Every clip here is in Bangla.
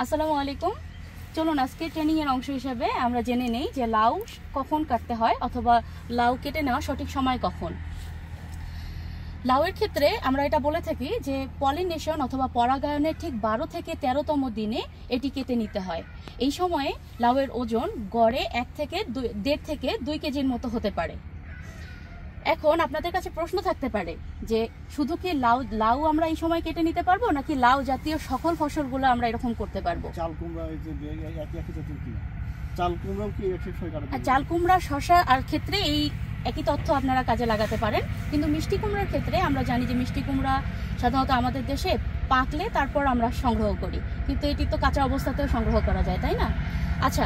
আসসালামু আলাইকুম। চলুন আজকে ট্রেনিং এর অংশ হিসেবে আমরা জেনে নেই যে লাউ কখন কাটতে হয় অথবা লাউ কেটে নেওয়া সঠিক সময় কখন। লাউয়ের ক্ষেত্রে আমরা এটা বলে থাকি যে পলিনেশন অথবা পরাগায়নের ঠিক 12 থেকে 13তম দিনে এটি কেটে নিতে হয়। এই সময়ে লাউয়ের ওজন গড়ে 1.5 থেকে 2 কেজির মতো হতে পারে। এখন আপনাদের কাছে প্রশ্ন থাকতে পারে যে শুধু কি লাউ আমরা এই সময় কেটে নিতে পারবো নাকি লাউ জাতীয় সকল ফসলগুলো আমরা এরকম করতে পারবো? চাল কুমড়া চাল কুমড়া শসা আর ক্ষেত্রে এই একই তথ্য আপনারা কাজে লাগাতে পারেন, কিন্তু মিষ্টি কুমড়ার ক্ষেত্রে আমরা জানি যে মিষ্টি কুমড়া সাধারণত আমাদের দেশে পাকলে তারপর আমরা সংগ্রহ করি, কিন্তু এটি তো কাঁচা অবস্থাতেও সংগ্রহ করা যায়, তাই না? আচ্ছা,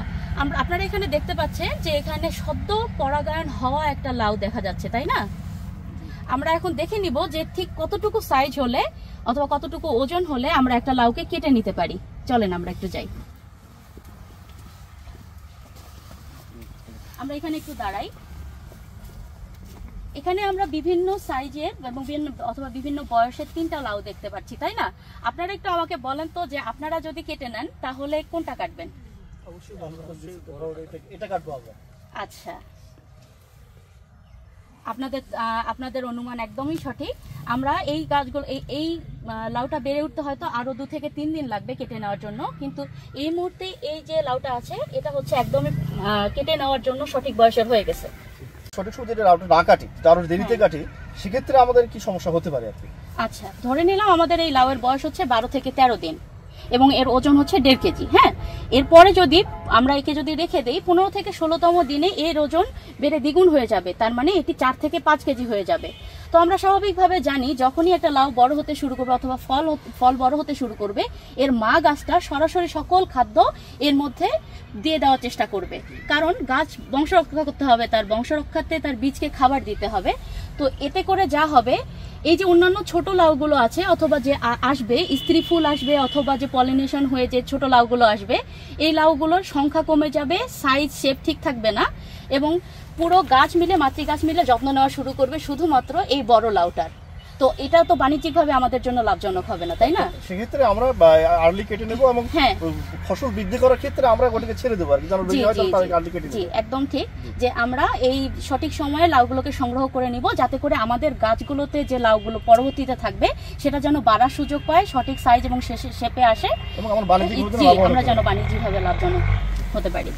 আপনারা এখানে দেখতে পাচ্ছেন যে এখানে সদ্য পরাগায়ন হওয়া একটা লাউ দেখা যাচ্ছে, তাই না? আমরা এখন দেখে নিব যে ঠিক কতটুকু সাইজ হলে অথবা কতটুকু ওজন হলে আমরা একটা লাউকে কেটে নিতে পারি। চলেন আমরা একটু যাই, আমরা এখানে একটু দাঁড়াই। এখানে আমরা বিভিন্ন সাইজের এবং বিভিন্ন বয়সের 3টা লাউ দেখতে পাচ্ছি, তাই না? আপনারা একটু আমাকে বলেন তো যে আপনারা যদি কেটে নেন তাহলে কোনটা কাটবেন? আচ্ছা, আপনাদের অনুমান একদমই সঠিক। আমরা এই গাছগুলো এই লাউটা বেড়ে উঠতে হয়তো আরো 2 থেকে 3 দিন লাগবে কেটে নেওয়ার জন্য, কিন্তু এই মুহূর্তে এই যে লাউটা আছে এটা হচ্ছে একদমই কেটে নেওয়ার জন্য সঠিক বয়সের হয়ে গেছে। সঠিক সময় যদি লাউটা না কাটি, তার দেরিতে কাটি, সেক্ষেত্রে আমাদের কি সমস্যা হতে পারে? আচ্ছা, ধরে নিলাম আমাদের এই লাউয়ের বয়স হচ্ছে 12 থেকে 13 দিন এবং এর ওজন হচ্ছে 1.5 কেজি। হ্যাঁ, এরপরে যদি আমরা একে যদি রেখে দেই 15 থেকে 16তম দিনে এর ওজন বেড়ে দ্বিগুণ হয়ে যাবে, তার মানে এটি 4 থেকে 5 কেজি হয়ে যাবে। তো আমরা স্বাভাবিকভাবে জানি যখনই একটা লাউ বড় হতে শুরু করবে অথবা ফল বড় হতে শুরু করবে, এর মা গাছটা সরাসরি সকল খাদ্য এর মধ্যে দিয়ে দেওয়ার চেষ্টা করবে, কারণ গাছ বংশ রক্ষা করতে হবে, তার বংশ রক্ষার্থে তার বীজকে খাবার দিতে হবে। তো এতে করে যা হবে, এই যে অন্যান্য ছোট লাউগুলো আছে অথবা যে আসবে স্ত্রী ফুল আসবে অথবা যে পলিনেশন হয়ে যে ছোট লাউগুলো আসবে, এই লাউগুলোর সংখ্যা কমে যাবে, সাইজ শেপ ঠিক থাকবে না এবং পুরো গাছ মিলে মাতৃ গাছ মিলে যত্ন নেওয়া শুরু করবে শুধুমাত্র এই বড় লাউটার। তো এটা তো বাণিজ্যিকভাবে আমাদের জন্য লাভজনক হবে না, তাই না? সেক্ষেত্রে আমরা আর্লি কেটে নেব এবং ফসল বৃদ্ধি করার ক্ষেত্রে আমরা ওটাকে ছেড়ে দেবো আর কি, যেন বেশি হয় তাহলে আর্লি কেটে নেব। জি, একদম ঠিক, যে আমরা এই সঠিক সময়ে লাউগুলোকে সংগ্রহ করে নিব যাতে করে আমাদের গাছগুলোতে যে লাউগুলো পরবর্তীতে থাকবে সেটা যেন বাড়ার সুযোগ পায়, সঠিক সাইজ এবং শেপে আসে এবং আমরা যেন বাণিজ্যিকভাবে লাভজনক হতে পারি।